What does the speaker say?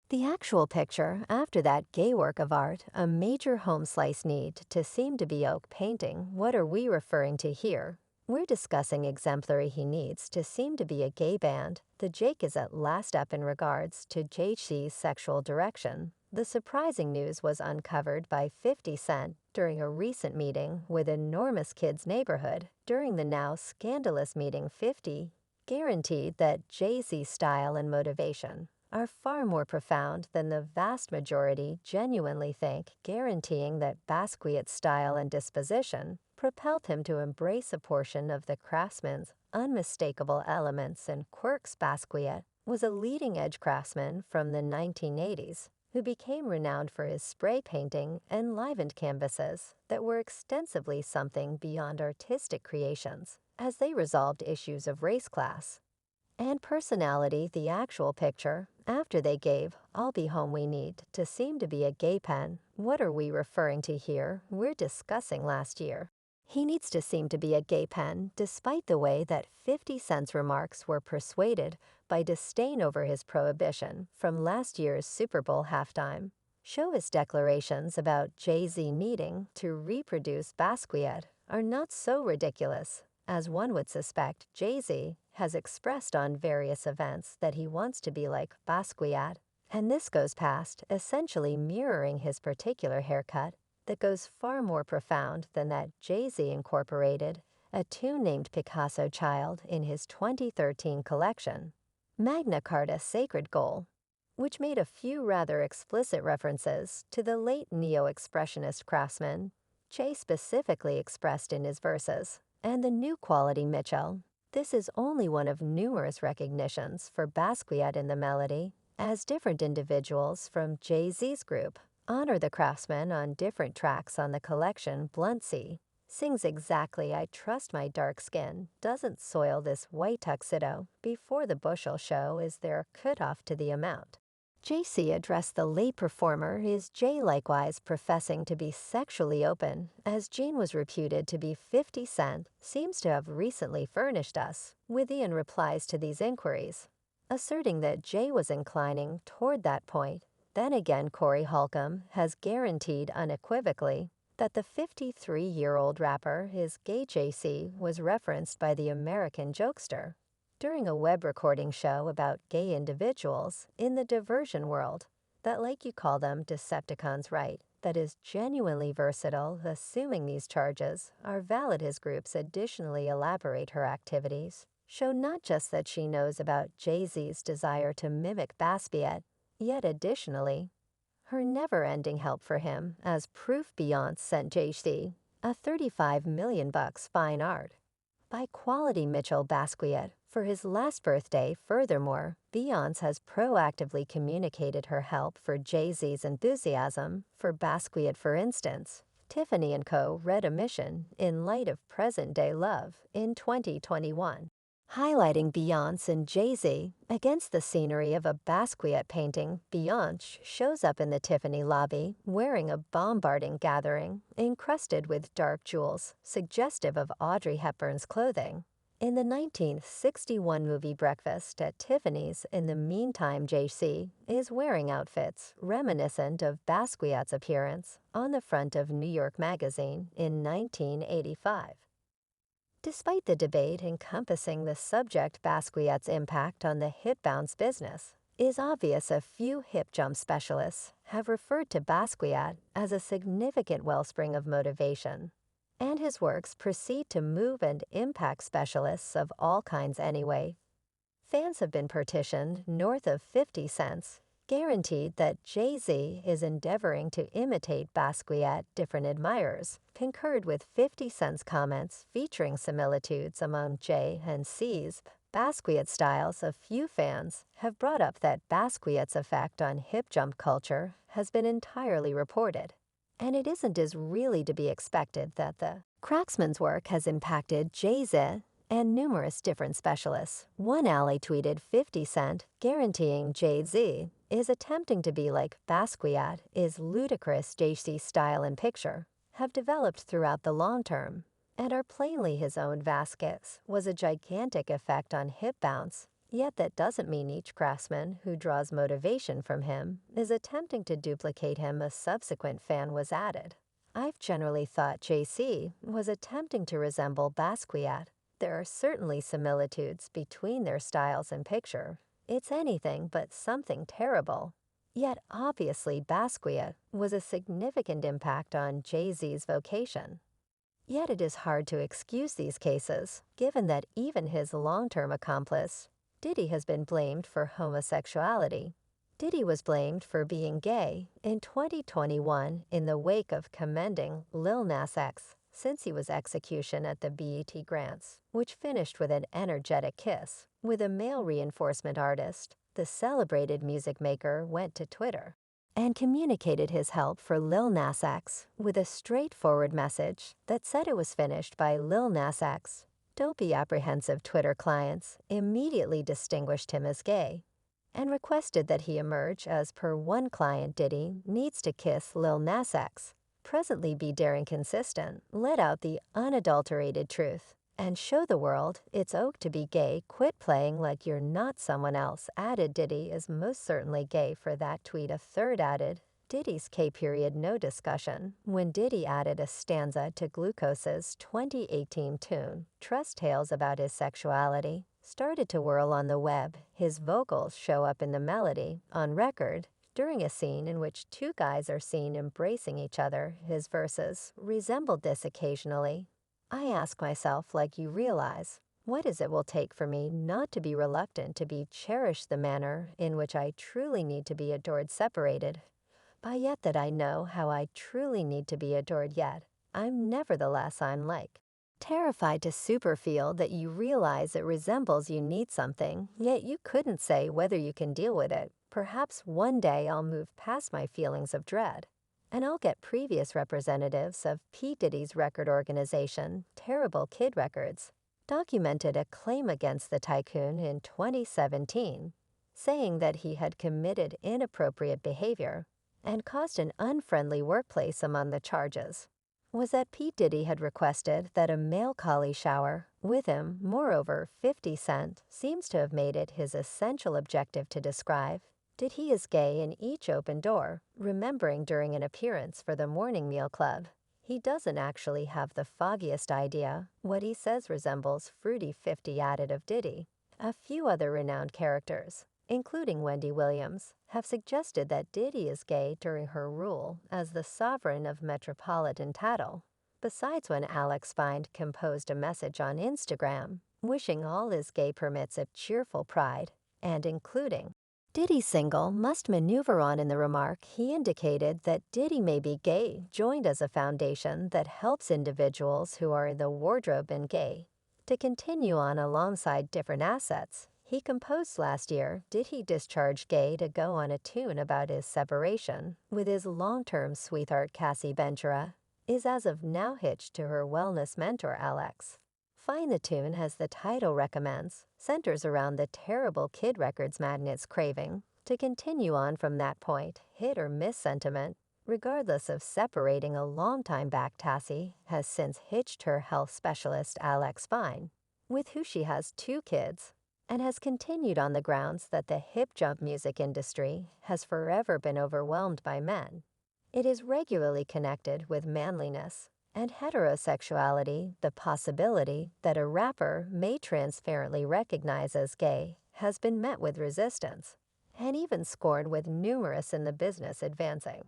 The actual picture, after that gay work of art, a major home slice need to seem to be oak painting, what are we referring to here? We're discussing exemplary he needs to seem to be a gay band. The Jake is at last up in regards to JC's sexual direction. The surprising news was uncovered by 50 Cent during a recent meeting with Enormous Kids Neighborhood. During the now scandalous meeting, 50 guaranteed that Jay-Z's style and motivation are far more profound than the vast majority genuinely think, guaranteeing that Basquiat's style and disposition propelled him to embrace a portion of the craftsman's unmistakable elements and quirks. Basquiat was a leading-edge craftsman from the 1980s who became renowned for his spray painting enlivened canvases that were extensively something beyond artistic creations as they resolved issues of race, class, and personality. The actual picture, after they gave "I'll Be Home We Need" to seem to be a gay pen, what are we referring to here? We're discussing last year. He needs to seem to be a gay pen, despite the way that 50 Cent's remarks were persuaded by disdain over his prohibition from last year's Super Bowl halftime show. His declarations about Jay-Z needing to reproduce Basquiat are not so ridiculous as one would suspect. Jay-Z has expressed on various events that he wants to be like Basquiat, and this goes past essentially mirroring his particular haircut that goes far more profound than that. Jay-Z incorporated a tune named Picasso Child in his 2013 collection, Magna Carta Sacred Goal, which made a few rather explicit references to the late neo-expressionist craftsman Jay specifically expressed in his verses, and the new quality Mitchell. This is only one of numerous recognitions for Basquiat in the melody, as different individuals from Jay-Z's group honor the craftsman on different tracks on the collection. Blunt C sings exactly "I trust my dark skin doesn't soil this white tuxedo before the bushel show is there cut off to the amount." JC addressed the late performer, is Jay likewise professing to be sexually open, as Gene was reputed to be 50 Cent, seems to have recently furnished us with Ian replies to these inquiries, asserting that Jay was inclining toward that point. Then again, Corey Holcomb has guaranteed unequivocally that the 53-year-old rapper is gay. JC was referenced by the American jokester during a web recording show about gay individuals in the diversion world that, like you call them, Decepticons, right, that is genuinely versatile, assuming these charges are valid. His groups additionally elaborate her activities show not just that she knows about Jay-Z's desire to mimic Basquiat, yet additionally her never-ending help for him. As proof, Beyonce sent Jay-Z a $35 million fine art by quality Mitchell Basquiat for his last birthday. Furthermore, Beyonce has proactively communicated her help for Jay-Z's enthusiasm for Basquiat. For instance, Tiffany & Co. read a mission in light of present-day love in 2021, highlighting Beyonce and Jay-Z against the scenery of a Basquiat painting. Beyonce shows up in the Tiffany lobby wearing a bombarding gathering encrusted with dark jewels, suggestive of Audrey Hepburn's clothing in the 1961 movie Breakfast at Tiffany's. In the meantime, Jay-Z is wearing outfits reminiscent of Basquiat's appearance on the front of New York Magazine in 1985. Despite the debate encompassing the subject, Basquiat's impact on the hip bounce business is obvious. A few hip jump specialists have referred to Basquiat as a significant wellspring of motivation, and his works proceed to move and impact specialists of all kinds anyway. Fans have been partitioned north of 50 cents, guaranteed that Jay-Z is endeavoring to imitate Basquiat. Different admirers concurred with 50 Cent's comments featuring similitudes among J and C's Basquiat styles. A few fans have brought up that Basquiat's effect on hip jump culture has been entirely reported, and it isn't as really to be expected that the cracksman's work has impacted Jay-Z and numerous different specialists. One ally tweeted 50 Cent, guaranteeing Jay-Z is attempting to be like Basquiat is ludicrous. Jay-Z's style and picture have developed throughout the long term and are plainly his own. Vasquez was a gigantic effect on hip bounce Yet that doesn't mean each craftsman who draws motivation from him is attempting to duplicate him a subsequent fan was added. I've generally thought JC was attempting to resemble Basquiat. There are certainly similitudes between their styles and picture. It's anything but something terrible. Yet obviously Basquiat was a significant impact on Jay-Z's vocation. Yet it is hard to excuse these cases, given that even his long-term accomplice, Diddy, has been blamed for homosexuality. Diddy was blamed for being gay in 2021 in the wake of commending Lil Nas X since he was execution at the BET Grants, which finished with an energetic kiss. With a male reinforcement artist, the celebrated music maker went to Twitter and communicated his help for Lil Nas X with a straightforward message that said it was finished by Lil Nas X. Don't be apprehensive Twitter clients immediately distinguished him as gay and requested that he emerge as per one client. Diddy needs to kiss Lil Nas X. Presently be daring consistent, let out the unadulterated truth, and show the world it's ok to be gay. Quit playing like you're not someone else. Added Diddy is most certainly gay for that tweet. A third added, Diddy's K period no discussion. When Diddy added a stanza to Glucose's 2018 tune, Trust tales about his sexuality started to whirl on the web. His vocals show up in the melody, on record, during a scene in which two guys are seen embracing each other. His verses resembled this occasionally. I ask myself, like you realize, what is it will take for me not to be reluctant to be cherished the manner in which I truly need to be adored, separated by yet that I know how I truly need to be adored, yet I'm nevertheless I'm like terrified to superfeel that you realize it resembles you need something, yet you couldn't say whether you can deal with it. Perhaps one day I'll move past my feelings of dread, and I'll get previous representatives of P. Diddy's record organization, Terrible Kid Records, documented a claim against the tycoon in 2017, saying that he had committed inappropriate behavior and caused an unfriendly workplace. Among the charges was that P. Diddy had requested that a male collie shower with him. Moreover, 50 Cent seems to have made it his essential objective to describe Diddy as gay in each open door, remembering during an appearance for the Morning Meal Club. He doesn't actually have the foggiest idea what he says resembles Fruity 50 added of Diddy. A few other renowned characters, including Wendy Williams, have suggested that Diddy is gay during her rule as the sovereign of metropolitan tattle. Besides, when Alex Find composed a message on Instagram, wishing all his gay permits of cheerful pride, and including Diddy's single Must Maneuver On. In the remark, he indicated that Diddy may be gay, joined as a foundation that helps individuals who are in the wardrobe and gay to continue on alongside different assets he composed last year. Did he discharge gay to go on a tune about his separation with his long-term sweetheart Cassie Ventura, is as of now hitched to her wellness mentor Alex. Find. The tune, as the title recommends, centers around the Terrible Kid Records madness craving to continue on from that point, hit or miss sentiment. Regardless of separating a long time back, Tassie has since hitched her health specialist Alex Fine, with who she has 2 kids, and has continued on the grounds that the hip jump music industry has forever been overwhelmed by men. It is regularly connected with manliness and heterosexuality. The possibility that a rapper may transparently recognize as gay has been met with resistance, and even scorned, with numerous in the business advancing